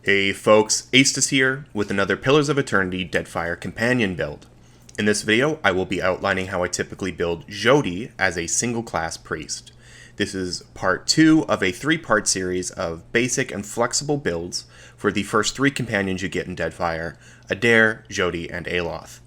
Hey folks, Aestus here with another Pillars of Eternity Deadfire companion build. In this video, I will be outlining how I typically build Xoti as a single class priest. This is part 2 of a 3-part series of basic and flexible builds for the first 3 companions you get in Deadfire, Adair, Xoti, and Aloth.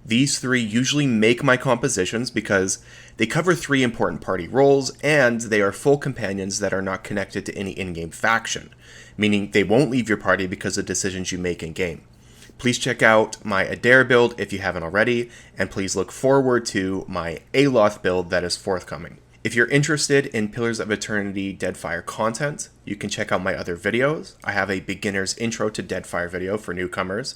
These 3 usually make my compositions because they cover 3 important party roles and they are full companions that are not connected to any in-game faction, meaning they won't leave your party because of decisions you make in-game. Please check out my Adair build if you haven't already, and please look forward to my Aloth build that is forthcoming. If you're interested in Pillars of Eternity Deadfire content, you can check out my other videos. I have a beginner's intro to Deadfire video for newcomers,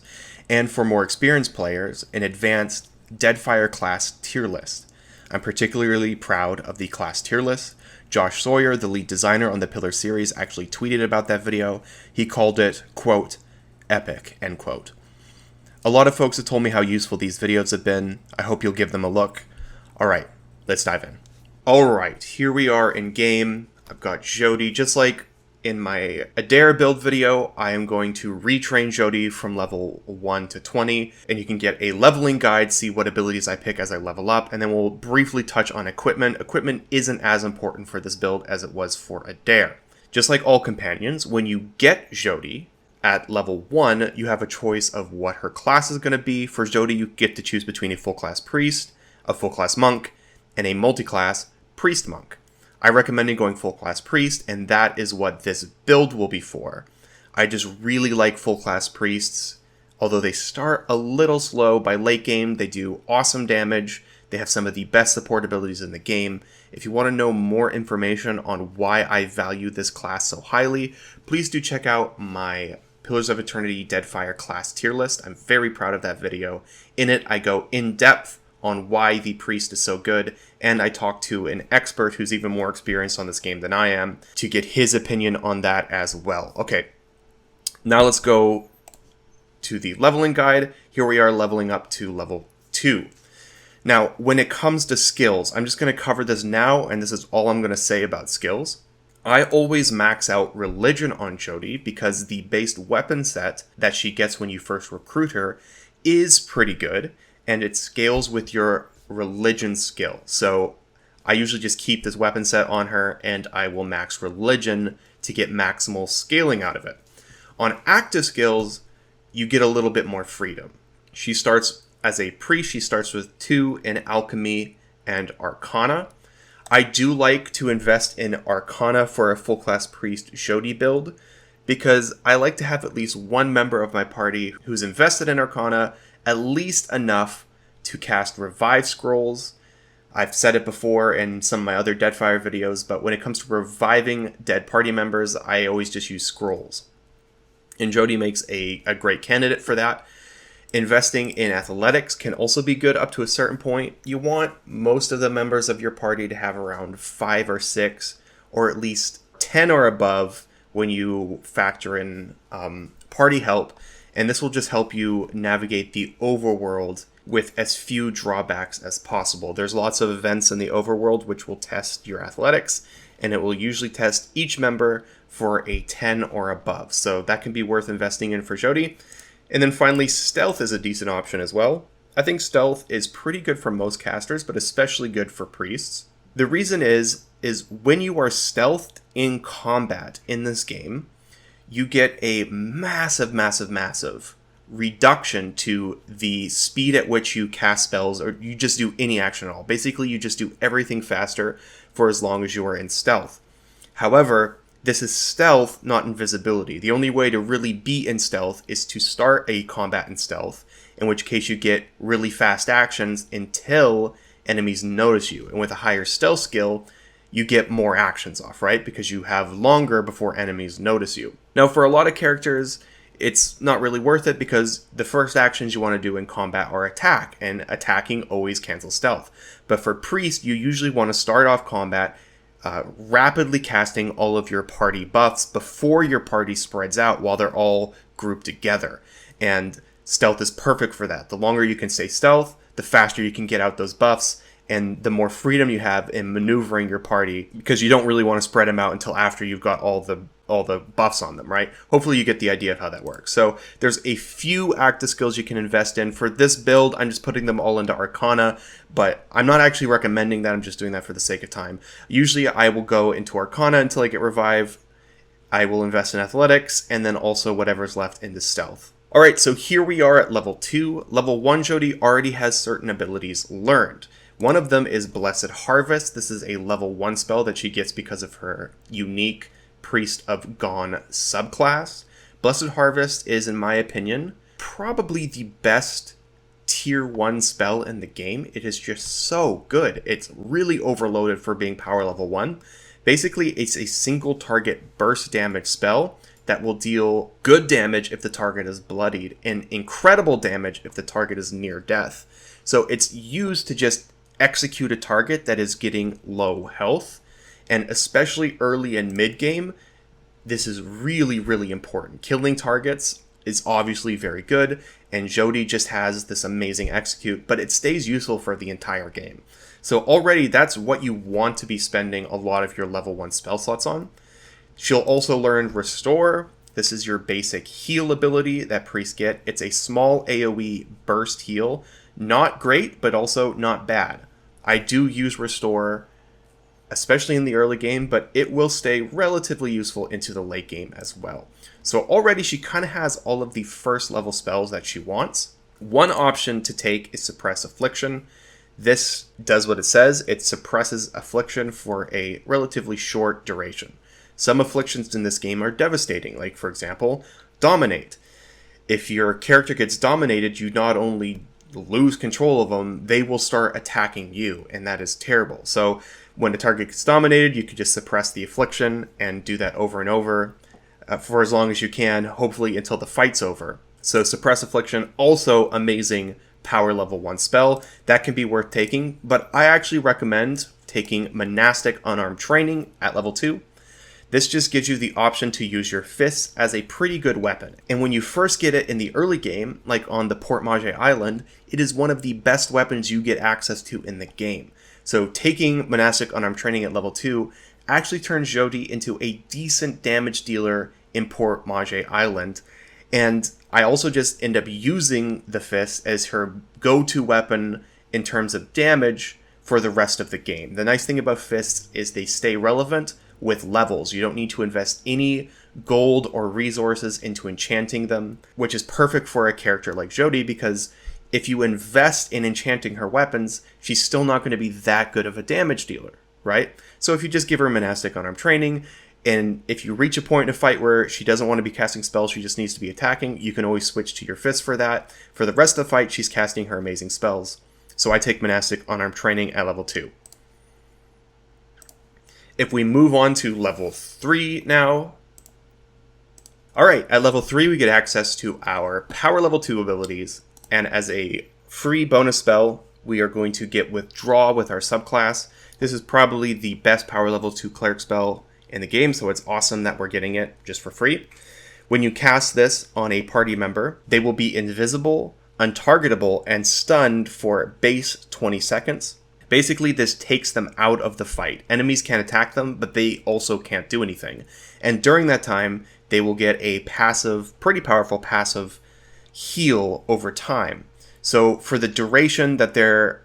and for more experienced players, an advanced Deadfire class tier list. I'm particularly proud of the class tier list. Josh Sawyer, the lead designer on the Pillar series, actually tweeted about that video. He called it, quote, epic, end quote. A lot of folks have told me how useful these videos have been. I hope you'll give them a look. Alright, let's dive in. Alright, here we are in game. I've got Xoti. Just like in my Adair build video, I am going to retrain Xoti from level 1 to 20, and you can get a leveling guide, see what abilities I pick as I level up, and then we'll briefly touch on equipment. Equipment isn't as important for this build as it was for Adair. Just like all companions, when you get Xoti at level 1, you have a choice of what her class is going to be. For Xoti, you get to choose between a full class priest, a full class monk, and a multi-class priest monk. I recommended going full class priest, and that is what this build will be for. I just really like full class priests. Although they start a little slow, by late game they do awesome damage. They have some of the best support abilities in the game. If you want to know more information on why I value this class so highly, please do check out my Pillars of Eternity Deadfire class tier list. I'm very proud of that video. In it, I go in depth on why the priest is so good, and I talk to an expert who's even more experienced on this game than I am to get his opinion on that as well. Okay, now let's go to the leveling guide. Here we are leveling up to level 2. Now, when it comes to skills, I'm just going to cover this now, and this is all I'm going to say about skills. I always max out religion on Xoti because the based weapon set that she gets when you first recruit her is pretty good, and it scales with your religion skill. So I usually just keep this weapon set on her, and I will max religion to get maximal scaling out of it. On active skills, you get a little bit more freedom. She starts as a priest, she starts with 2 in alchemy and arcana. I do like to invest in arcana for a full class priest Xoti build, because I like to have at least one member of my party who's invested in arcana, at least enough to cast revive scrolls. I've said it before in some of my other Deadfire videos, but when it comes to reviving dead party members, I always just use scrolls. And Xoti makes a great candidate for that. Investing in athletics can also be good up to a certain point. You want most of the members of your party to have around 5 or 6, or at least 10 or above when you factor in party help. And this will just help you navigate the overworld with as few drawbacks as possible. There's lots of events in the overworld which will test your athletics, and it will usually test each member for a 10 or above. So that can be worth investing in for Xoti. And then finally, stealth is a decent option as well. I think stealth is pretty good for most casters, but especially good for priests. The reason is when you are stealthed in combat in this game, you get a massive reduction to the speed at which you cast spells, or you just do any action at all. Basically, you just do everything faster for as long as you are in stealth. However, this is stealth, not invisibility. The only way to really be in stealth is to start a combat in stealth, in which case you get really fast actions until enemies notice you. And with a higher stealth skill, you get more actions off, right? Because you have longer before enemies notice you. Now, for a lot of characters, it's not really worth it because the first actions you want to do in combat are attack, and attacking always cancels stealth. But for priest, you usually want to start off combat rapidly casting all of your party buffs before your party spreads out while they're all grouped together. And stealth is perfect for that. The longer you can stay stealth, the faster you can get out those buffs, and the more freedom you have in maneuvering your party, because you don't really want to spread them out until after you've got all the buffs on them, right? Hopefully you get the idea of how that works. So there's a few active skills you can invest in. For this build, I'm just putting them all into Arcana, but I'm not actually recommending that. I'm just doing that for the sake of time. Usually I will go into Arcana until I get Revive. I will invest in Athletics, and then also whatever's left into Stealth. Alright, so here we are at level 2. Level 1 Xoti already has certain abilities learned. One of them is Blessed Harvest. This is a level 1 spell that she gets because of her unique Priest of Gone subclass. Blessed Harvest is, in my opinion, probably the best tier 1 spell in the game. It is just so good. It's really overloaded for being power level 1. Basically, it's a single target burst damage spell that will deal good damage if the target is bloodied and incredible damage if the target is near death. So it's used to just execute a target that is getting low health, and especially early and mid game, this is really, really important. Killing targets is obviously very good, and Xoti just has this amazing execute, but it stays useful for the entire game. So already that's what you want to be spending a lot of your level 1 spell slots on. She'll also learn Restore. This is your basic heal ability that priests get. It's a small AoE burst heal. Not great, but also not bad. I do use Restore, especially in the early game, but it will stay relatively useful into the late game as well. So already she kind of has all of the first level spells that she wants. One option to take is Suppress Affliction. This does what it says. It suppresses Affliction for a relatively short duration. Some afflictions in this game are devastating, like for example, Dominate. If your character gets dominated, you not only lose control of them, they will start attacking you, and that is terrible. So when a target gets dominated, you can just suppress the affliction and do that over and over for as long as you can, hopefully until the fight's over. So Suppress Affliction, also amazing power level 1 spell. That can be worth taking, but I actually recommend taking Monastic Unarmed Training at level 2. This just gives you the option to use your fists as a pretty good weapon. And when you first get it in the early game, like on the Port Mage Island, it is one of the best weapons you get access to in the game. So taking Monastic Unarmed Training at level 2 actually turns Xoti into a decent damage dealer in Port Mage Island. And I also just end up using the fist as her go-to weapon in terms of damage for the rest of the game. The nice thing about fists is they stay relevant with levels. You don't need to invest any gold or resources into enchanting them, which is perfect for a character like Xoti, because if you invest in enchanting her weapons, she's still not going to be that good of a damage dealer, right? So if you just give her Monastic Unarmed Training, and if you reach a point in a fight where she doesn't want to be casting spells, she just needs to be attacking, you can always switch to your fist for that. For the rest of the fight, she's casting her amazing spells. So I take Monastic Unarmed Training at level 2. If we move on to level 3 now. Alright, at level 3 we get access to our power level 2 abilities, and as a free bonus spell, we are going to get Withdraw with our subclass. This is probably the best power level 2 cleric spell in the game, so it's awesome that we're getting it just for free. When you cast this on a party member, they will be invisible, untargetable, and stunned for base 20 seconds. Basically, this takes them out of the fight. Enemies can attack them, but they also can't do anything. And during that time, they will get a passive, pretty powerful passive heal over time. So for the duration that they're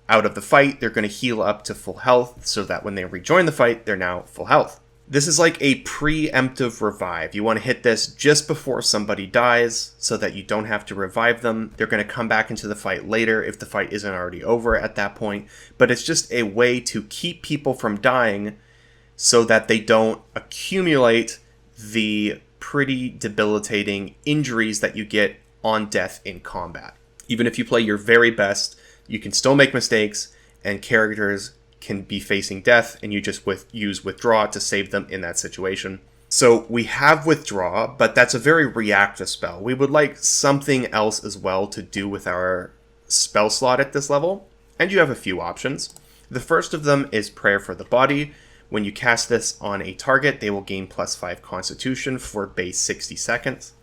out of the fight, they're going to heal up to full health, so that when they rejoin the fight, they're now full health. This is like a preemptive revive. You want to hit this just before somebody dies so that you don't have to revive them. They're going to come back into the fight later if the fight isn't already over at that point. But it's just a way to keep people from dying so that they don't accumulate the pretty debilitating injuries that you get on death in combat. Even if you play your very best, you can still make mistakes, and characters can be facing death, and you just use Withdraw to save them in that situation. So we have Withdraw, but that's a very reactive spell. We would like something else as well to do with our spell slot at this level, and you have a few options. The first of them is Prayer for the Body. When you cast this on a target, they will gain +5 Constitution for base 60 seconds.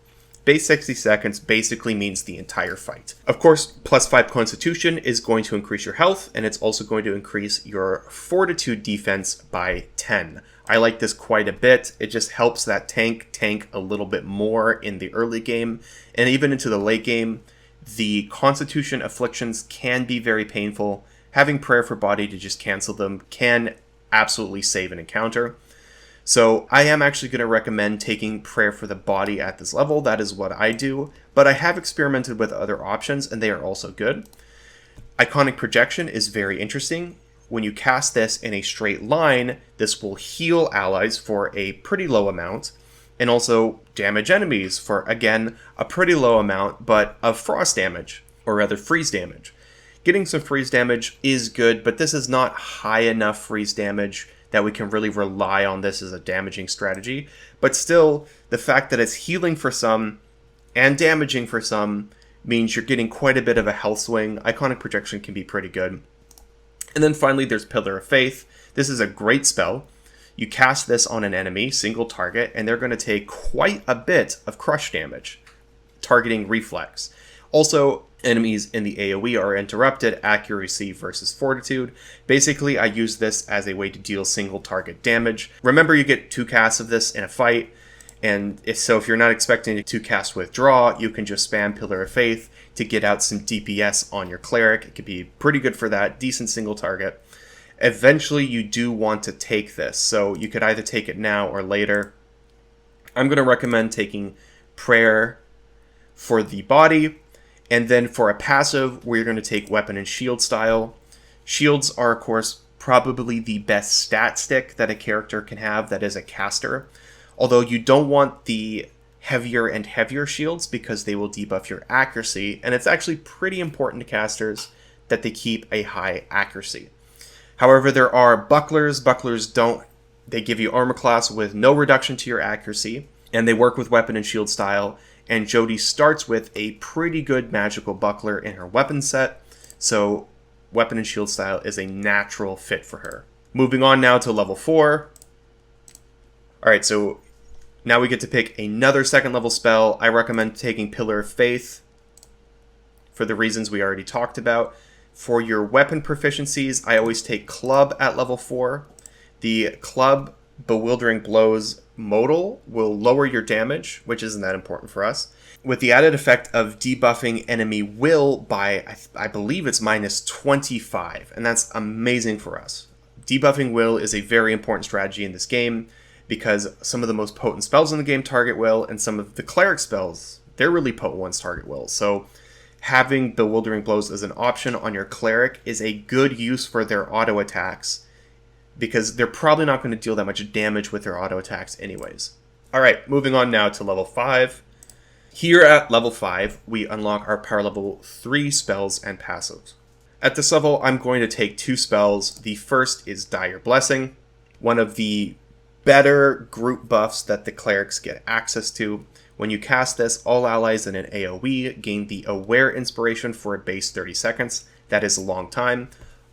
base 60 seconds basically means the entire fight. Of course, plus 5 constitution is going to increase your health, and it's also going to increase your fortitude defense by 10. I like this quite a bit. It just helps that tank a little bit more in the early game, and even into the late game. The constitution afflictions can be very painful. Having prayer for body to just cancel them can absolutely save an encounter. So I am actually going to recommend taking prayer for the body at this level. That is what I do, but I have experimented with other options and they are also good. Iconic projection is very interesting. When you cast this in a straight line, this will heal allies for a pretty low amount and also damage enemies for, again, a pretty low amount, but of frost damage, or rather freeze damage. Getting some freeze damage is good, but this is not high enough freeze damage that we can really rely on this as a damaging strategy. But still, the fact that it's healing for some and damaging for some means you're getting quite a bit of a health swing. Iconic projection can be pretty good. And then finally, there's Pillar of Faith. This is a great spell. You cast this on an enemy, single target, and they're going to take quite a bit of crush damage, targeting reflex. Also, enemies in the AoE are interrupted, accuracy versus fortitude. Basically, I use this as a way to deal single target damage. Remember, you get 2 casts of this in a fight, and if you're not expecting to cast withdraw, you can just spam Pillar of Faith to get out some DPS on your cleric. It could be pretty good for that, decent single target. Eventually, you do want to take this, so you could either take it now or later. I'm going to recommend taking Prayer for the body, and then for a passive, we're going to take Weapon and Shield style. Shields are, of course, probably the best stat stick that a character can have that is a caster. Although you don't want the heavier and heavier shields because they will debuff your accuracy, and it's actually pretty important to casters that they keep a high accuracy. However, there are bucklers. Bucklers they give you armor class with no reduction to your accuracy, and they work with Weapon and Shield style. And Xoti starts with a pretty good magical buckler in her weapon set, so Weapon and Shield style is a natural fit for her. Moving on now to level 4. Alright, so now we get to pick another second level spell. I recommend taking Pillar of Faith for the reasons we already talked about. For your weapon proficiencies, I always take Club at level 4. The Club Bewildering Blows modal will lower your damage, which isn't that important for us, with the added effect of debuffing enemy will by, I believe it's minus 25, and that's amazing for us. Debuffing will is a very important strategy in this game, because some of the most potent spells in the game target will, and some of the cleric spells, they're really potent ones target will. So having Bewildering Blows as an option on your cleric is a good use for their auto attacks, because they're probably not going to deal that much damage with their auto attacks anyways. Alright, moving on now to level 5. Here at level 5, we unlock our power level 3 spells and passives. At this level, I'm going to take 2 spells. The first is Dire Blessing, one of the better group buffs that the clerics get access to. When you cast this, all allies in an AoE gain the Aware inspiration for a base 30 seconds. That is a long time.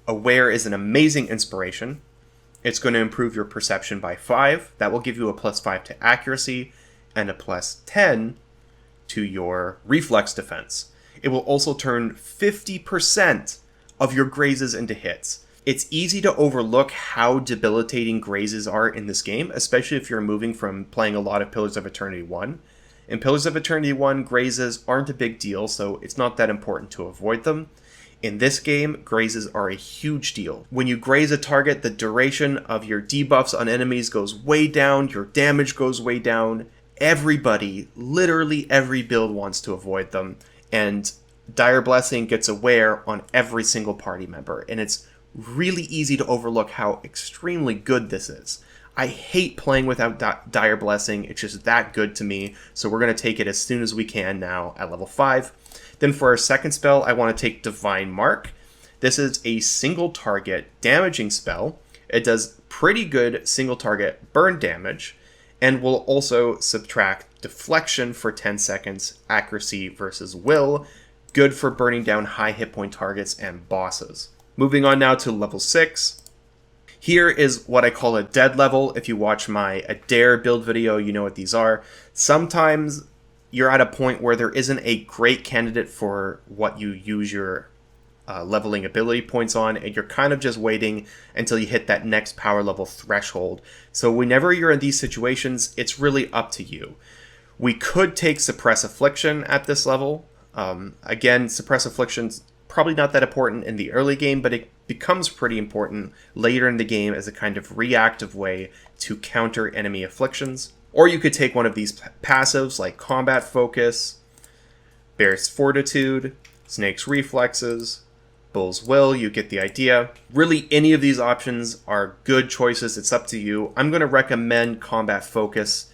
Aware is an amazing inspiration. It's going to improve your perception by 5. That will give you a plus 5 to accuracy and a plus 10 to your reflex defense. It will also turn 50% of your grazes into hits. It's easy to overlook how debilitating grazes are in this game, especially if you're moving from playing a lot of Pillars of Eternity 1. In Pillars of Eternity 1, grazes aren't a big deal, so it's not that important to avoid them. In this game, grazes are a huge deal. When you graze a target, the duration of your debuffs on enemies goes way down, your damage goes way down. Everybody, literally every build wants to avoid them, and Dire Blessing gets Aware on every single party member, and it's really easy to overlook how extremely good this is. I hate playing without Dire Blessing, it's just that good to me, so we're going to take it as soon as we can now at level 5. Then for our second spell, I want to take Divine Mark. This is a single target damaging spell. It does pretty good single target burn damage, and will also subtract deflection for 10 seconds, accuracy versus will, good for burning down high hit point targets and bosses. Moving on now to level 6. Here is what I call a dead level. If you watch my Adair build video, you know what these are. Sometimes you're at a point where there isn't a great candidate for what you use your leveling ability points on, and you're kind of just waiting until you hit that next power level threshold. So whenever you're in these situations, it's really up to you. We could take Suppress Affliction at this level. Again, Suppress Affliction's probably not that important in the early game, but it becomes pretty important later in the game as a kind of reactive way to counter enemy afflictions. Or you could take one of these passives like Combat Focus, Bear's Fortitude, Snake's Reflexes, Bull's Will. You get the idea. Really, any of these options are good choices. It's up to you. I'm going to recommend Combat Focus.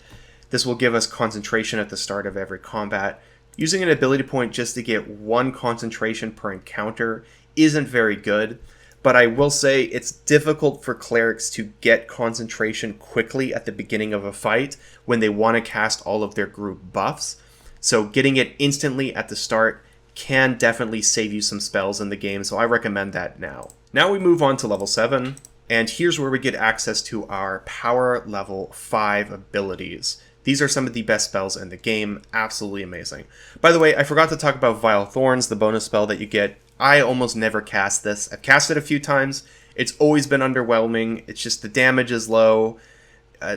This will give us concentration at the start of every combat. Using an ability point just to get one concentration per encounter isn't very good, but I will say it's difficult for clerics to get concentration quickly at the beginning of a fight when they want to cast all of their group buffs. So getting it instantly at the start can definitely save you some spells in the game, so I recommend that now. Now we move on to level 7, and here's where we get access to our power level 5 abilities. These are some of the best spells in the game. Absolutely amazing. By the way, I forgot to talk about Vile Thorns, the bonus spell that you get. I almost never cast this. I've cast it a few times. It's always been underwhelming. It's just the damage is low.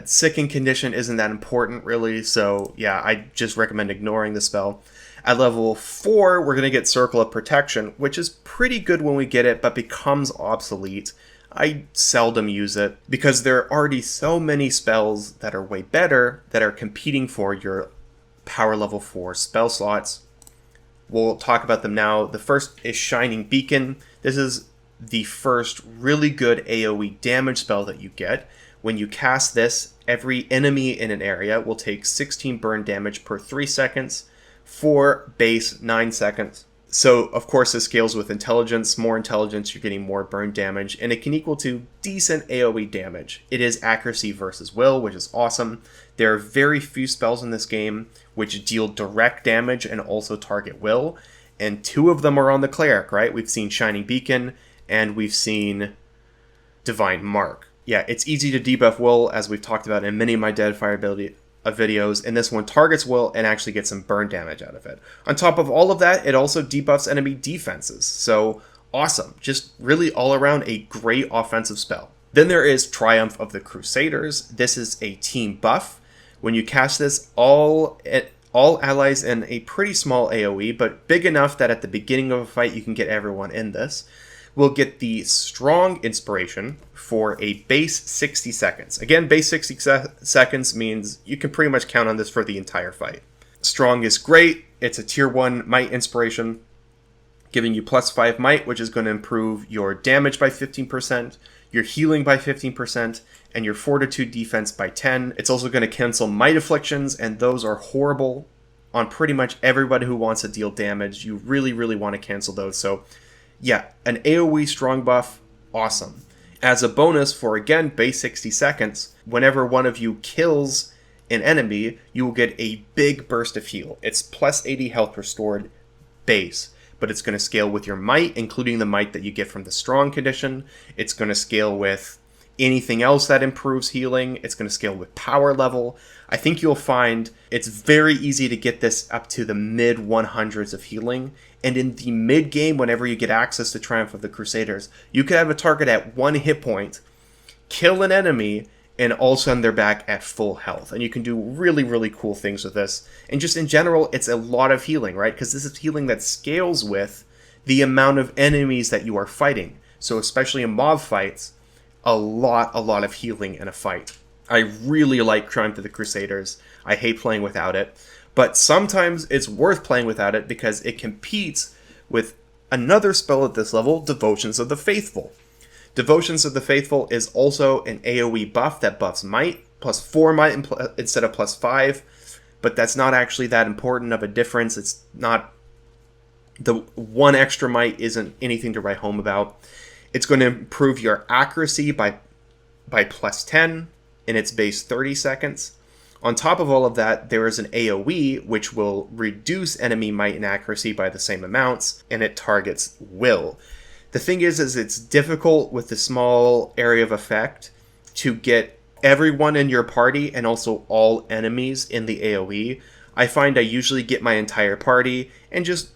Sickened condition isn't that important, really. So, yeah, I just recommend ignoring the spell. At level 4, we're going to get Circle of Protection, which is pretty good when we get it, but becomes obsolete. I seldom use it because there are already so many spells that are way better that are competing for your power level 4 spell slots. We'll talk about them now. The first is Shining Beacon. This is the first really good AoE damage spell that you get. When you cast this, every enemy in an area will take 16 burn damage per 3 seconds for base 9 seconds. So, of course, this scales with intelligence. More intelligence, you're getting more burn damage, and it can equal to decent AoE damage. It is accuracy versus will, which is awesome. There are very few spells in this game which deal direct damage and also target will, and 2 of them are on the cleric, right? We've seen Shining Beacon, and we've seen Divine Mark. Yeah, it's easy to debuff will, as we've talked about in many of my Deadfire videos, and this one targets will and actually gets some burn damage out of it. On top of all of that, it also debuffs enemy defenses. So awesome. Just really all around a great offensive spell. Then there is Triumph of the Crusaders. This is a team buff. When you cast this, all allies in a pretty small AoE, but big enough that at the beginning of a fight you can get everyone in this, will get the Strong Inspiration for a base 60 seconds. Again, base 60 seconds means you can pretty much count on this for the entire fight. Strong is great. It's a tier 1 might inspiration, giving you plus 5 might, which is going to improve your damage by 15%, your healing by 15%, and your fortitude defense by 10. It's also going to cancel might afflictions, and those are horrible on pretty much everybody who wants to deal damage. You really, really want to cancel those. So yeah, an AoE strong buff, awesome. As a bonus for, again, base 60 seconds, whenever one of you kills an enemy, you will get a big burst of heal. It's plus 80 health restored base, but it's going to scale with your might, including the might that you get from the strong condition. It's going to scale with anything else that improves healing. It's going to scale with power level. I think you'll find it's very easy to get this up to the mid 100s of healing. And in the mid game, whenever you get access to Triumph of the Crusaders, you could have a target at 1 hit point, kill an enemy, and all of a sudden they're back at full health. And you can do really, really cool things with this. And just in general, it's a lot of healing, right? Because this is healing that scales with the amount of enemies that you are fighting. So especially in mob fights, a lot of healing in a fight. I really like Triumph of the Crusaders. I hate playing without it. But sometimes it's worth playing without it because it competes with another spell at this level, Devotions of the Faithful. Devotions of the Faithful is also an AoE buff that buffs might, plus 4 might instead of plus 5, but that's not actually that important of a difference. It's not, the 1 extra might isn't anything to write home about. It's going to improve your accuracy by plus 10 in its base 30 seconds. On top of all of that, there is an AoE, which will reduce enemy might and accuracy by the same amounts, and it targets will. The thing is it's difficult with the small area of effect to get everyone in your party and also all enemies in the AoE. I find I usually get my entire party and just,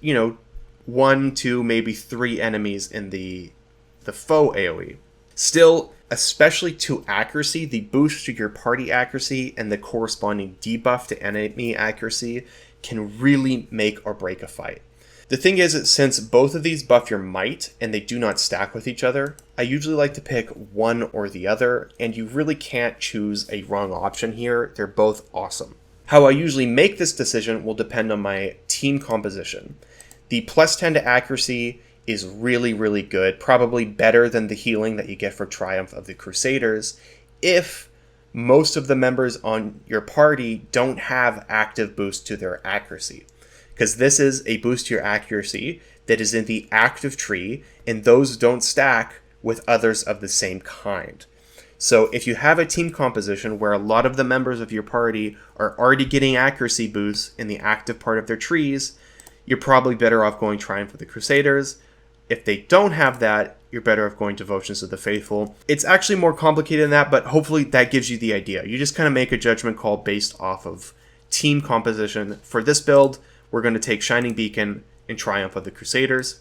1, 2, maybe 3 enemies in the foe AoE. Still, especially to accuracy, the boost to your party accuracy and the corresponding debuff to enemy accuracy can really make or break a fight. The thing is that since both of these buff your might and they do not stack with each other, I usually like to pick one or the other, and you really can't choose a wrong option here. They're both awesome. How I usually make this decision will depend on my team composition. The plus 10 to accuracy is really, really good, probably better than the healing that you get for Triumph of the Crusaders, if most of the members on your party don't have active boost to their accuracy. Because this is a boost to your accuracy that is in the active tree, and those don't stack with others of the same kind. So if you have a team composition where a lot of the members of your party are already getting accuracy boosts in the active part of their trees, you're probably better off going Triumph of the Crusaders. If they don't have that, you're better off going Devotions of the Faithful. It's actually more complicated than that, but hopefully that gives you the idea. You just kind of make a judgment call based off of team composition. For this build, we're going to take Shining Beacon and Triumph of the Crusaders.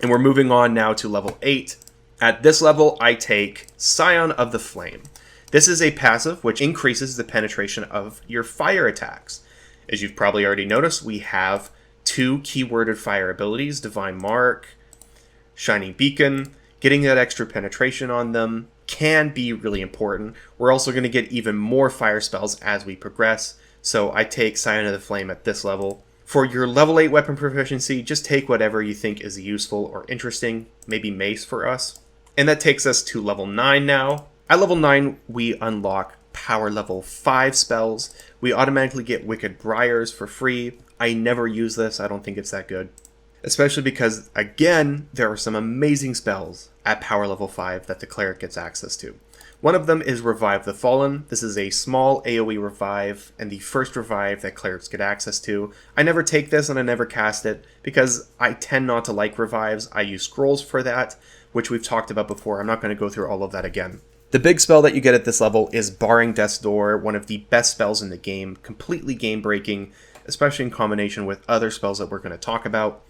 And we're moving on now to level 8. At this level, I take Scion of the Flame. This is a passive which increases the penetration of your fire attacks. As you've probably already noticed, we have 2 keyworded fire abilities, Divine Mark, Shining Beacon. Getting that extra penetration on them can be really important. We're also going to get even more fire spells as we progress, so I take Scion of the Flame at this level. For your level 8 weapon proficiency, just take whatever you think is useful or interesting, maybe Mace for us. And that takes us to level 9 now. At level 9, we unlock power level 5 spells. We automatically get Wicked Briars for free. I never use this, I don't think it's that good. Especially because, again, there are some amazing spells at power level 5 that the cleric gets access to. One of them is Revive the Fallen. This is a small AoE revive, and the first revive that clerics get access to. I never take this and I never cast it, because I tend not to like revives. I use scrolls for that, which we've talked about before. I'm not going to go through all of that again. The big spell that you get at this level is Barring Death's Door, one of the best spells in the game, completely game-breaking, especially in combination with other spells that we're going to talk about.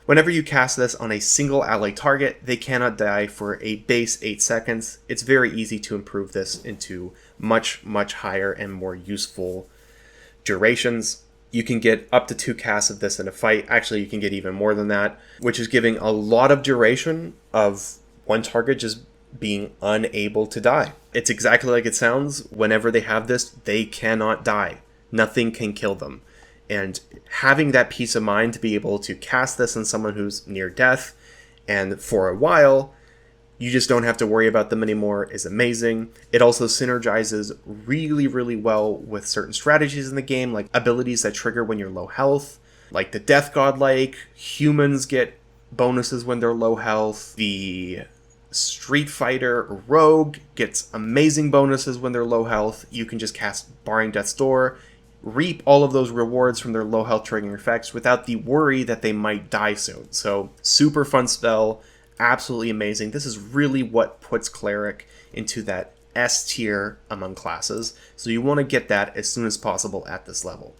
Whenever you cast this on a single ally target, they cannot die for a base 8 seconds. It's very easy to improve this into much, much higher and more useful durations. You can get up to 2 casts of this in a fight. Actually, you can get even more than that, which is giving a lot of duration of one target just being unable to die. It's exactly like it sounds. Whenever they have this, they cannot die. Nothing can kill them. And having that peace of mind to be able to cast this on someone who's near death, and for a while, you just don't have to worry about them anymore, is amazing. It also synergizes really, really well with certain strategies in the game, like abilities that trigger when you're low health, like the Death Godlike. Humans get bonuses when they're low health. The Street Fighter Rogue gets amazing bonuses when they're low health. You can just cast Barring Death's Door, reap all of those rewards from their low health triggering effects without the worry that they might die soon. So super fun spell, absolutely amazing. This is really what puts Cleric into that S tier among classes, so you want to get that as soon as possible at this level.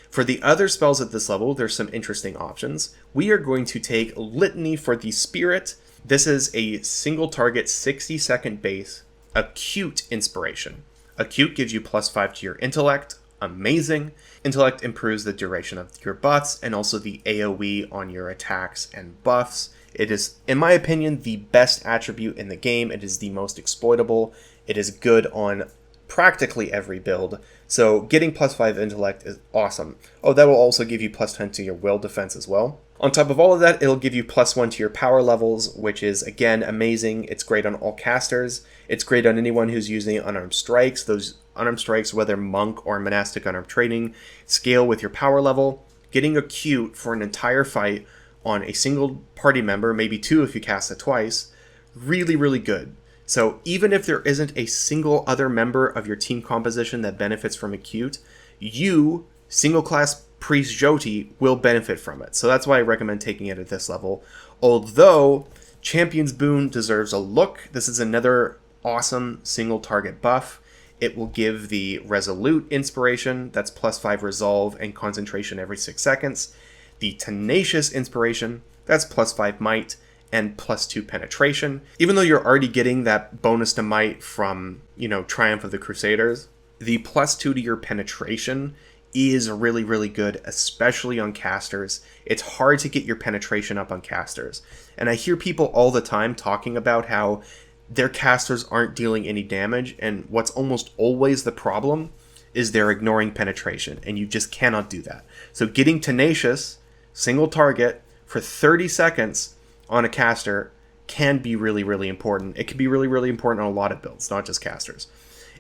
For the other spells at this level, there's some interesting options. We are going to take Litany for the Spirit. This is a single target 60-second base acute inspiration. Acute gives you +5 to your intellect. Amazing. Intellect improves the duration of your buffs and also the AoE on your attacks and buffs. It is, in my opinion, the best attribute in the game. It is the most exploitable. It is good on practically every build. So getting +5 intellect is awesome. Oh, that will also give you +10 to your will defense as well. On top of all of that, it'll give you +1 to your power levels, which is, again, amazing. It's great on all casters. It's great on anyone who's using unarmed strikes. Those unarmed strikes, whether monk or monastic unarmed training, scale with your power level. Getting acute for an entire fight on a single party member, maybe 2 if you cast it twice, really, really good. So even if there isn't a single other member of your team composition that benefits from acute, you, single class priest Xoti, will benefit from it. So that's why I recommend taking it at this level. Although Champion's Boon deserves a look. This is another awesome single target buff. It will give the Resolute Inspiration, that's +5 Resolve and Concentration every 6 seconds. The Tenacious Inspiration, that's +5 Might and +2 Penetration. Even though you're already getting that bonus to Might from, Triumph of the Crusaders, the +2 to your Penetration is really, really good, especially on casters. It's hard to get your penetration up on casters. And I hear people all the time talking about how their casters aren't dealing any damage, and what's almost always the problem is they're ignoring penetration, and you just cannot do that. So getting Tenacious, single target, for 30 seconds on a caster can be really, really important. It can be really, really important on a lot of builds, not just casters.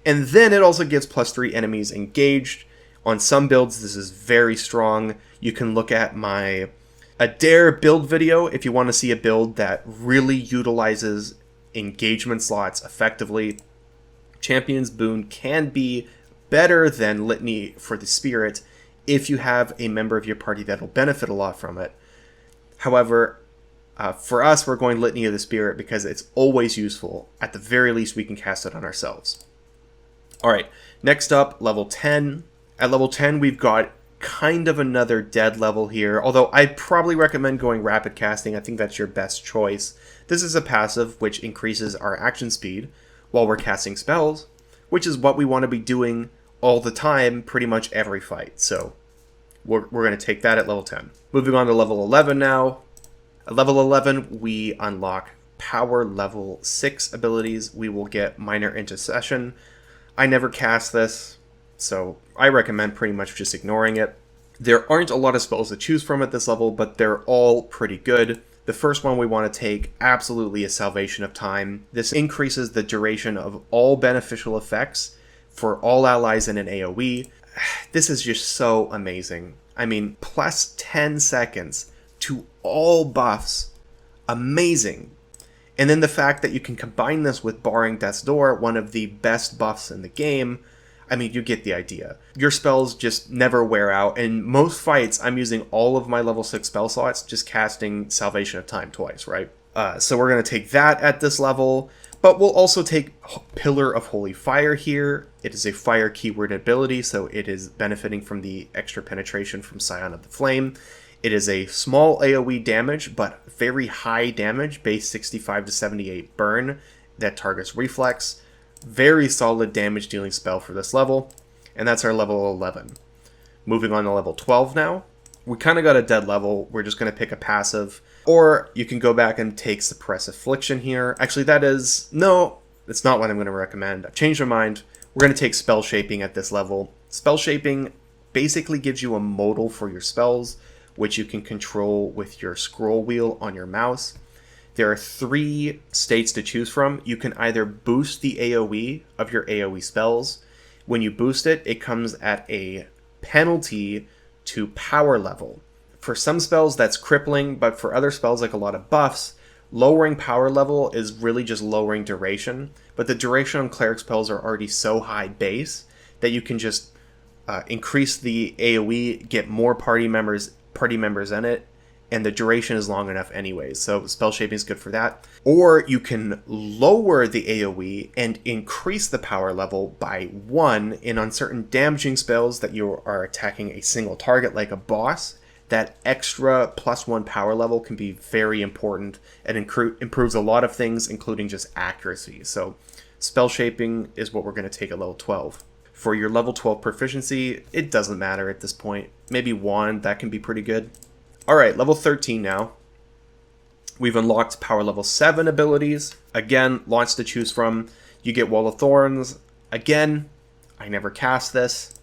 And then it also gives +3 enemies engaged. On some builds, this is very strong. You can look at my Adair build video if you want to see a build that really utilizes engagement slots effectively. Champion's Boon can be better than Litany for the Spirit if you have a member of your party that'll benefit a lot from it. However, for us, we're going Litany of the Spirit because it's always useful. At the very least, we can cast it on ourselves. Alright, next up, level 10. At level 10, we've got kind of another dead level here, although I'd probably recommend going rapid casting. I think that's your best choice. This is a passive which increases our action speed while we're casting spells, which is what we want to be doing all the time, pretty much every fight. So we're going to take that at level 10. Moving on to level 11 now. At level 11, we unlock power level 6 abilities. We will get Minor Intercession. I never cast this, so I recommend pretty much just ignoring it. There aren't a lot of spells to choose from at this level, but they're all pretty good. The first one we want to take absolutely is Salvation of Time. This increases the duration of all beneficial effects for all allies in an AoE. This is just so amazing. I mean, plus 10 seconds to all buffs. Amazing. And then the fact that you can combine this with Barring Death's Door, one of the best buffs in the game. I mean, you get the idea. Your spells just never wear out. In most fights, I'm using all of my level 6 spell slots, just casting Salvation of Time twice, right? So we're going to take that at this level. But we'll also take Pillar of Holy Fire here. It is a fire keyword ability, so it is benefiting from the extra penetration from Scion of the Flame. It is a small AoE damage, but very high damage, base 65 to 78 burn that targets reflex. Very solid damage dealing spell for this level, and that's our level 11. Moving on to level 12 now. We kind of got a dead level. We're just going to pick a passive, or you can go back and take Suppress Affliction here. Actually, no, it's not what I'm going to recommend. I've changed my mind. We're going to take Spell Shaping at this level. Spell Shaping basically gives you a modal for your spells, which you can control with your scroll wheel on your mouse. There are 3 states to choose from. You can either boost the AoE of your AoE spells. When you boost it, it comes at a penalty to power level. For some spells, that's crippling, but for other spells, like a lot of buffs, lowering power level is really just lowering duration. But the duration on cleric spells are already so high base that you can just increase the AoE, get more party members in it, and the duration is long enough anyways, so Spell Shaping is good for that. Or you can lower the AoE and increase the power level by 1, and on certain damaging spells that you are attacking a single target like a boss, that extra +1 power level can be very important and improves a lot of things, including just accuracy. So Spell Shaping is what we're going to take at level 12. For your level 12 proficiency, it doesn't matter at this point. Maybe Wand, that can be pretty good. Alright, level 13 now. We've unlocked power level 7 abilities. Again, lots to choose from. You get Wall of Thorns. Again, I never cast this.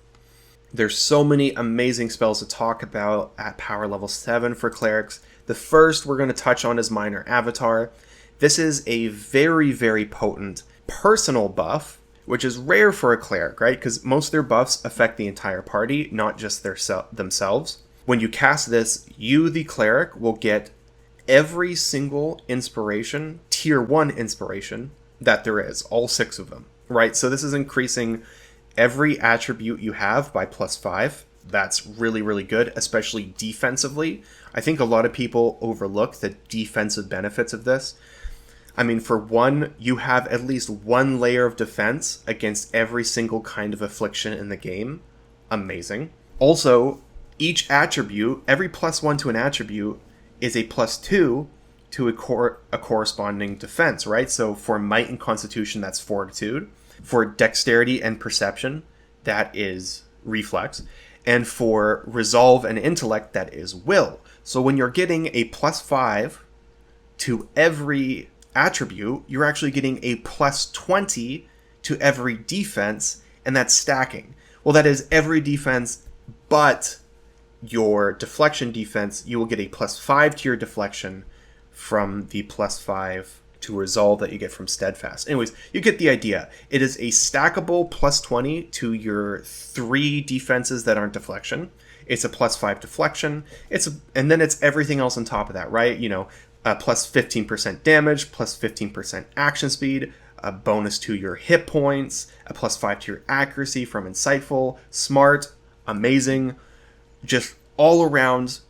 There's so many amazing spells to talk about at power level 7 for clerics. The first we're going to touch on is Minor Avatar. This is a very, very potent personal buff, which is rare for a cleric, right? Because most of their buffs affect the entire party, not just themselves. When you cast this, you, the cleric, will get every single inspiration, tier 1 inspiration, that there is, all 6 of them, right? So this is increasing every attribute you have by +5. That's really, really good, especially defensively. I think a lot of people overlook the defensive benefits of this. I mean, for one, you have at least one layer of defense against every single kind of affliction in the game. Amazing. Also, each attribute, every +1 to an attribute, is a +2 to a corresponding defense, right? So for might and constitution, that's fortitude. For dexterity and perception, that is reflex. And for resolve and intellect, that is will. So when you're getting a +5 to every attribute, you're actually getting a +20 to every defense, and that's stacking. Well, that is every defense but your deflection defense. You will get a +5 to your deflection from the +5 to resolve that you get from steadfast. Anyways, you get the idea. It is a stackable +20 to your 3 defenses that aren't deflection. It's a +5 deflection. And then it's everything else on top of that, right? You know, plus 15% damage, plus 15% action speed, a bonus to your hit points, a +5 to your accuracy from insightful, smart, amazing, just all around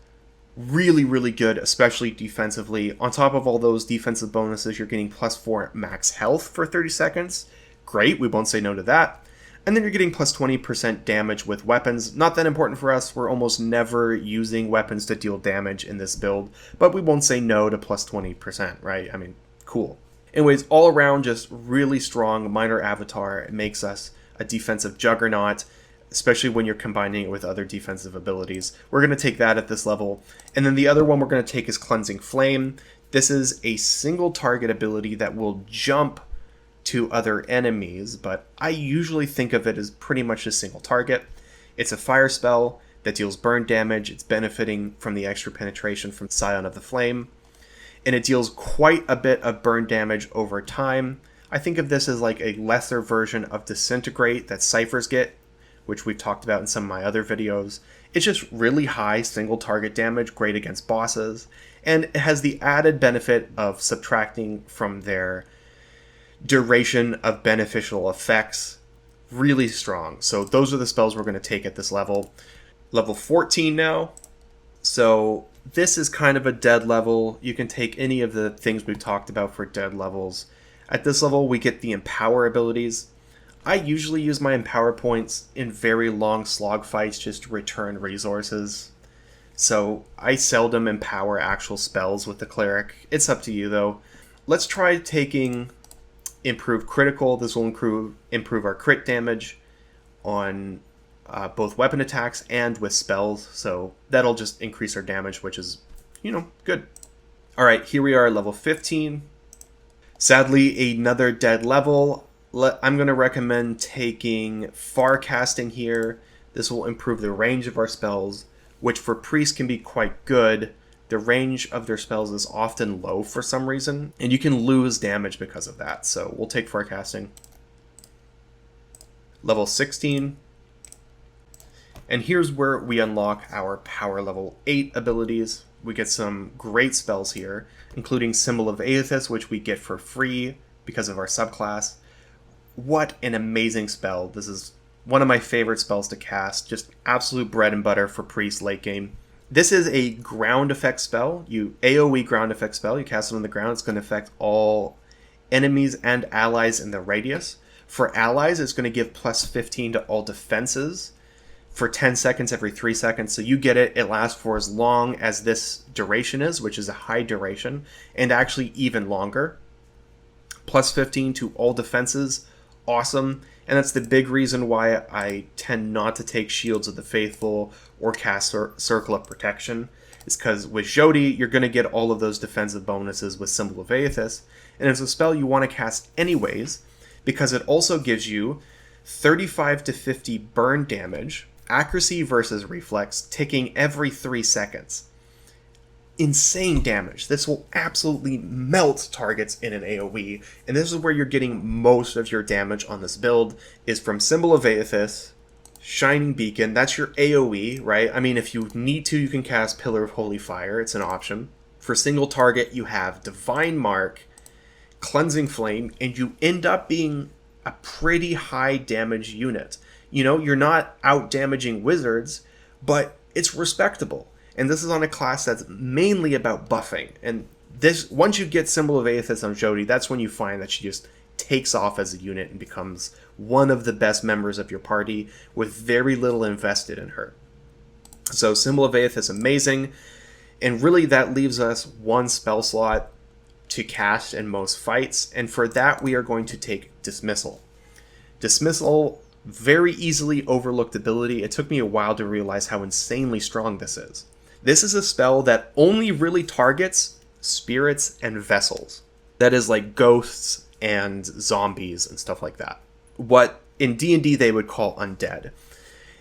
really, really good, especially defensively. On top of all those defensive bonuses, you're getting +4 max health for 30 seconds. Great, we won't say no to that. And then you're getting +20% damage with weapons. Not that important for us. We're almost never using weapons to deal damage in this build, but we won't say no to +20%, right? I mean, cool. Anyways, all around, just really strong minor avatar. It makes us a defensive juggernaut, especially when you're combining it with other defensive abilities. We're going to take that at this level. And then the other one we're going to take is Cleansing Flame. This is a single target ability that will jump to other enemies, but I usually think of it as pretty much a single target. It's a fire spell that deals burn damage. It's benefiting from the extra penetration from Scion of the Flame, and it deals quite a bit of burn damage over time. I think of this as like a lesser version of Disintegrate that Ciphers get, which we've talked about in some of my other videos. It's just really high single target damage, great against bosses, and it has the added benefit of subtracting from their duration of beneficial effects. Really strong. So those are the spells we're going to take at this level. Level 14 now. So this is kind of a dead level. You can take any of the things we've talked about for dead levels. At this level, we get the Empower abilities. I usually use my Empower points in very long slog fights just to return resources. So I seldom empower actual spells with the Cleric. It's up to you though. Let's try taking Improve Critical. This will improve our crit damage on both weapon attacks and with spells. So that'll just increase our damage, which is, you know, good. Alright, here we are, level 15. Sadly, another dead level. I'm going to recommend taking Farcasting here. This will improve the range of our spells, which for priests can be quite good. The range of their spells is often low for some reason, and you can lose damage because of that. So we'll take Farcasting. Level 16. And here's where we unlock our power level 8 abilities. We get some great spells here, including Symbol of Aethys, which we get for free because of our subclass. What an amazing spell. This is one of my favorite spells to cast. Just absolute bread and butter for priest late game. This is a ground effect spell. AoE ground effect spell. You cast it on the ground. It's going to affect all enemies and allies in the radius. For allies, it's going to give plus 15 to all defenses for 10 seconds every 3 seconds. So you get it. It lasts for as long as this duration is, which is a high duration, and actually even longer. Plus 15 to all defenses. Awesome. And that's the big reason why I tend not to take Shields of the Faithful or cast Circle of Protection. Is because with Xoti, you're going to get all of those defensive bonuses with Symbol of Aethys. And it's a spell you want to cast anyways, because it also gives you 35 to 50 burn damage, accuracy versus reflex, ticking every 3 seconds. Insane damage. This will absolutely melt targets in an AoE, and this is where you're getting most of your damage on this build, is from Symbol of Aethys, Shining Beacon. That's your AoE, right? I mean, if you need to, you can cast Pillar of Holy Fire. It's an option. For single target, you have Divine Mark, Cleansing Flame, and you end up being a pretty high damage unit. You know, you're not out damaging wizards, but it's respectable. And this is on a class that's mainly about buffing. And this, once you get Symbol of Aethys on Xoti, that's when you find that she just takes off as a unit and becomes one of the best members of your party with very little invested in her. So Symbol of Aethys, amazing. And really that leaves us one spell slot to cast in most fights. And for that, we are going to take Dismissal. Dismissal, very easily overlooked ability. It took me a while to realize how insanely strong this is. This is a spell that only really targets spirits and vessels. That is like ghosts and zombies and stuff like that. What in D&D they would call undead.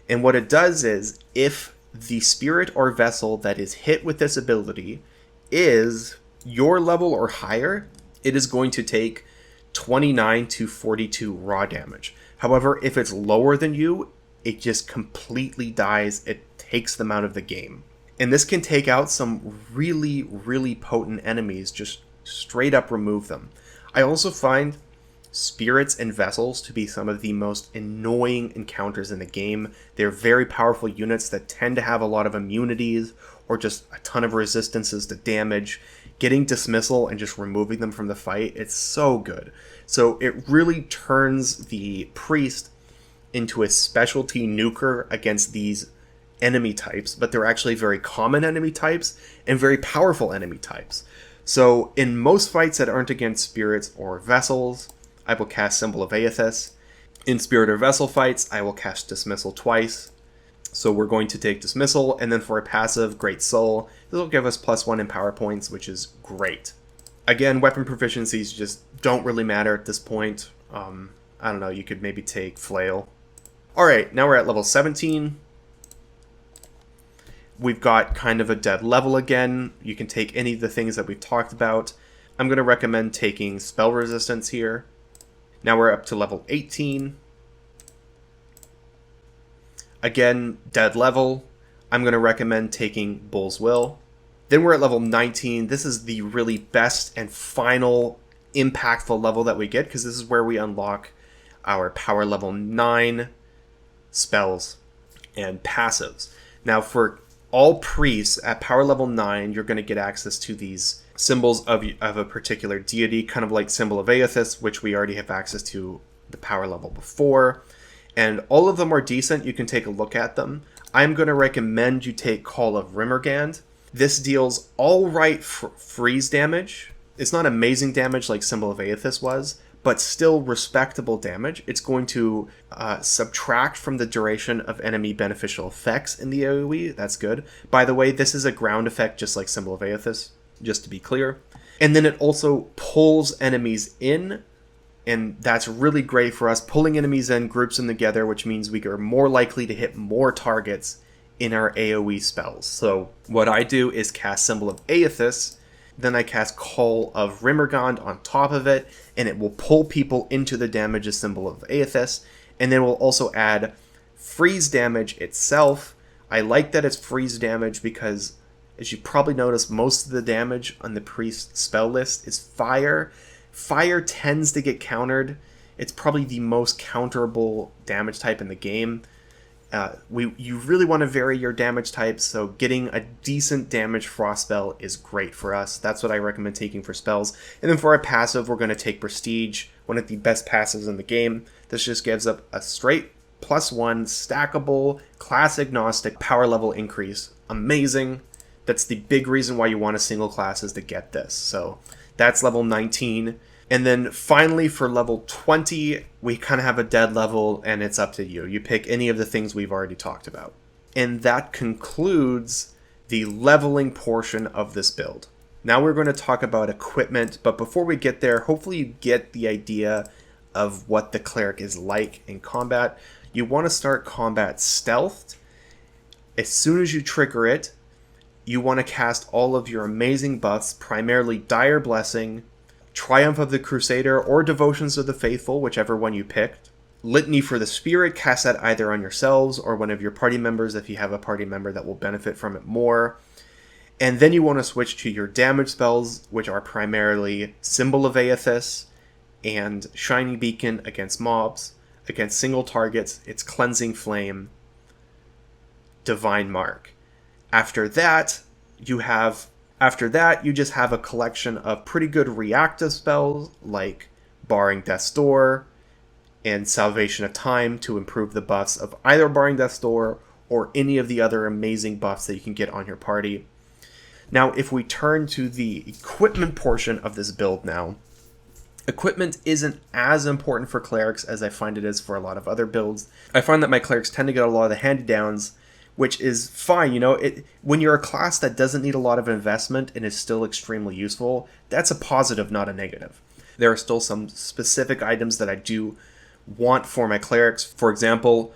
And what it does is, if the spirit or vessel that is hit with this ability is your level or higher, it is going to take 29 to 42 raw damage. However, if it's lower than you, it just completely dies. It takes them out of the game. And this can take out some really, really potent enemies, just straight up remove them. I also find spirits and vessels to be some of the most annoying encounters in the game. They're very powerful units that tend to have a lot of immunities or just a ton of resistances to damage. Getting Dismissal and just removing them from the fight, it's so good. So it really turns the priest into a specialty nuker against these enemy types, but they're actually very common enemy types and very powerful enemy types. So in most fights that aren't against spirits or vessels, I will cast Symbol of Aethys. In spirit or vessel fights, I will cast Dismissal twice. So we're going to take Dismissal, and then for a passive, Great Soul, this will give us +1 in power points, which is great. Again, weapon proficiencies just don't really matter at this point. I don't know, you could maybe take Flail. Alright, now we're at level 17. We've got kind of a dead level again. You can take any of the things that we've talked about. I'm going to recommend taking Spell Resistance here. Now we're up to level 18. Again, dead level. I'm going to recommend taking Bull's Will. Then we're at level 19. This is the really best and final impactful level that we get, because this is where we unlock our power level 9 spells and passives. Now for all priests at power level 9, you're going to get access to these symbols of a particular deity, kind of like Symbol of Aethys, which we already have access to the power level before. And all of them are decent. You can take a look at them. I'm going to recommend you take Call of Rimmergand. This deals all right freeze damage. It's not amazing damage like Symbol of Aethys was, but still respectable damage. It's going to subtract from the duration of enemy beneficial effects in the AoE. That's good. By the way, this is a ground effect just like Symbol of Aethys, just to be clear. And then it also pulls enemies in, and that's really great for us. Pulling enemies in groups them together, which means we are more likely to hit more targets in our AoE spells. So what I do is cast Symbol of Aethys, then I cast Call of Rimmergand on top of it, and it will pull people into the damage of Symbol of Aethys, and then we'll also add freeze damage itself. I like that it's freeze damage because, as you probably noticed, most of the damage on the priest spell list is fire. Fire tends to get countered. It's probably the most counterable damage type in the game. You really want to vary your damage types, so getting a decent damage frost spell is great for us. That's what I recommend taking for spells. And then for our passive, we're going to take Prestige, one of the best passives in the game. This just gives up a straight +1 stackable, class agnostic power level increase. Amazing. That's the big reason why you want a single class, is to get this. So that's level 19. And then finally for level 20, we kind of have a dead level, and it's up to you. You pick any of the things we've already talked about. And that concludes the leveling portion of this build. Now we're going to talk about equipment, but before we get there, hopefully you get the idea of what the cleric is like in combat. You want to start combat stealthed. As soon as you trigger it, you want to cast all of your amazing buffs, primarily Dire Blessing, Triumph of the Crusader, or Devotions of the Faithful, whichever one you picked. Litany for the Spirit, cast that either on yourselves or one of your party members if you have a party member that will benefit from it more. And then you want to switch to your damage spells, which are primarily Symbol of Aethys and Shining Beacon against mobs. Against single targets, it's Cleansing Flame, Divine Mark. After that, you have After that, you just have a collection of pretty good reactive spells like Barring Death's Door and Salvation of Time to improve the buffs of either Barring Death's Door or any of the other amazing buffs that you can get on your party. Now, if we turn to the equipment portion of this build now, equipment isn't as important for clerics as I find it is for a lot of other builds. I find that my clerics tend to get a lot of the hand-me-downs, which is fine. You know, when you're a class that doesn't need a lot of investment and is still extremely useful, that's a positive, not a negative. There are still some specific items that I do want for my clerics. For example,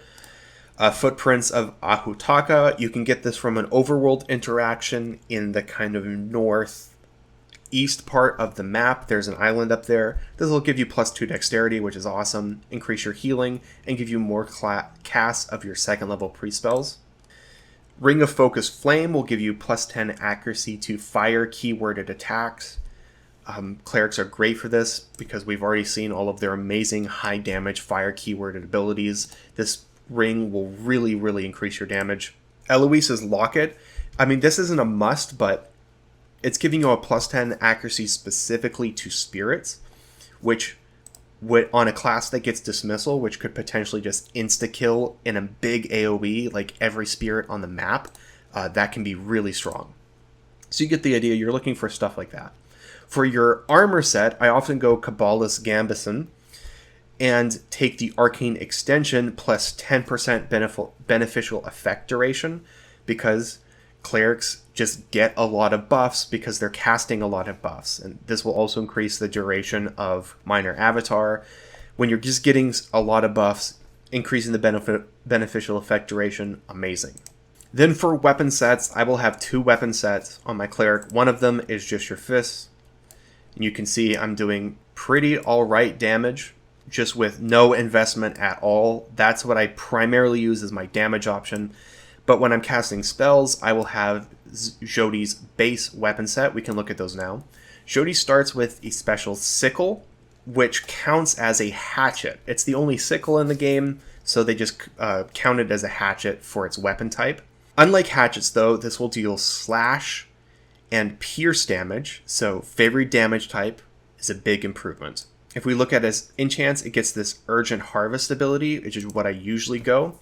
Footprints of Ahutaka. You can get this from an overworld interaction in the kind of northeast part of the map. There's an island up there. This will give you +2 dexterity, which is awesome, increase your healing, and give you more casts of your second level pre-spells. Ring of Focus Flame will give you +10 accuracy to fire keyworded attacks. Clerics are great for this because we've already seen all of their amazing high damage fire keyworded abilities. This ring will really, really increase your damage. Eloise's Locket. I mean, this isn't a must, but it's giving you a +10 accuracy specifically to spirits, which would, on a class that gets dismissal, which could potentially just insta-kill in a big AoE, like every spirit on the map, that can be really strong. So you get the idea, you're looking for stuff like that. For your armor set, I often go Kabbalist Gambison and take the Arcane Extension plus 10% beneficial effect duration, because clerics just get a lot of buffs because they're casting a lot of buffs. And this will also increase the duration of Minor Avatar. When you're just getting a lot of buffs, increasing the beneficial effect duration, amazing. Then for weapon sets, I will have 2 weapon sets on my cleric. One of them is just your fists. And you can see I'm doing pretty alright damage, just with no investment at all. That's what I primarily use as my damage option. But when I'm casting spells, I will have Xoti's base weapon set. We can look at those now. Xoti starts with a special sickle, which counts as a hatchet. It's the only sickle in the game, so they just count it as a hatchet for its weapon type. Unlike hatchets, though, this will deal slash and pierce damage, so favorite damage type is a big improvement. If we look at its enchants, it gets this Urgent Harvest ability, which is what I usually go.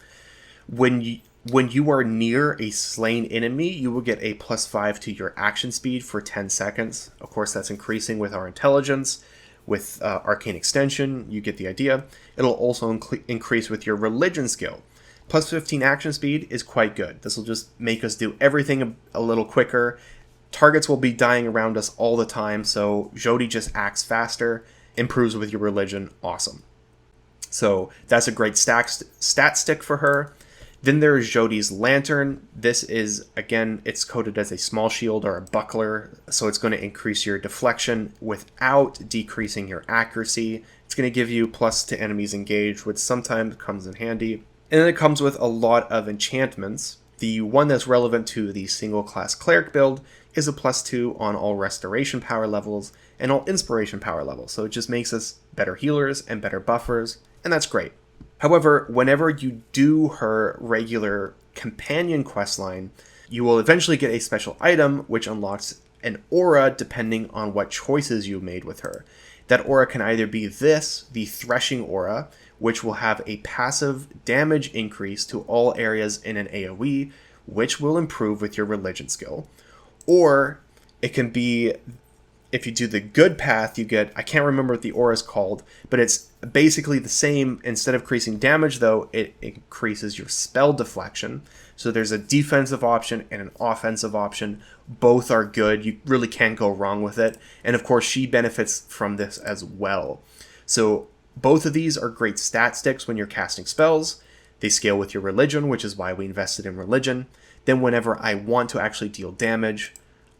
When you are near a slain enemy, you will get a +5 to your action speed for 10 seconds. Of course, that's increasing with our intelligence. With Arcane Extension, you get the idea. It'll also increase with your religion skill. +15 action speed is quite good. This will just make us do everything a little quicker. Targets will be dying around us all the time, so Xoti just acts faster, improves with your religion, awesome. So that's a great stat stick for her. Then there's Xoti's Lantern. This is, again, it's coded as a small shield or a buckler, so it's going to increase your deflection without decreasing your accuracy. It's going to give you plus to enemies engaged, which sometimes comes in handy. And then it comes with a lot of enchantments. The one that's relevant to the single class cleric build is a +2 on all restoration power levels and all inspiration power levels. So it just makes us better healers and better buffers, and that's great. However, whenever you do her regular companion questline, you will eventually get a special item which unlocks an aura depending on what choices you made with her. That aura can either be this, the Threshing Aura, which will have a passive damage increase to all areas in an AoE, which will improve with your religion skill. Or it can be, if you do the good path, you get, I can't remember what the aura is called, but it's basically the same. Instead of increasing damage, though, it increases your spell deflection. So there's a defensive option and an offensive option. Both are good. You really can't go wrong with it. And of course, she benefits from this as well. So both of these are great stat sticks when you're casting spells. They scale with your religion, which is why we invested in religion. Then whenever I want to actually deal damage,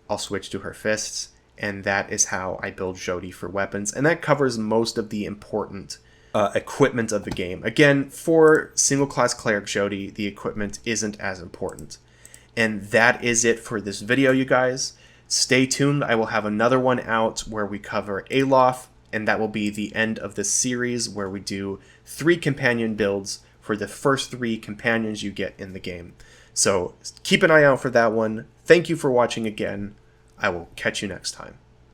I'll switch to her fists. And that is how I build Xoti for weapons. And that covers most of the important equipment of the game. Again, for single-class cleric Xoti, the equipment isn't as important. And that is it for this video, you guys. Stay tuned. I will have another one out where we cover Alof, and that will be the end of this series where we do 3 companion builds for the first 3 companions you get in the game. So keep an eye out for that one. Thank you for watching again. I will catch you next time.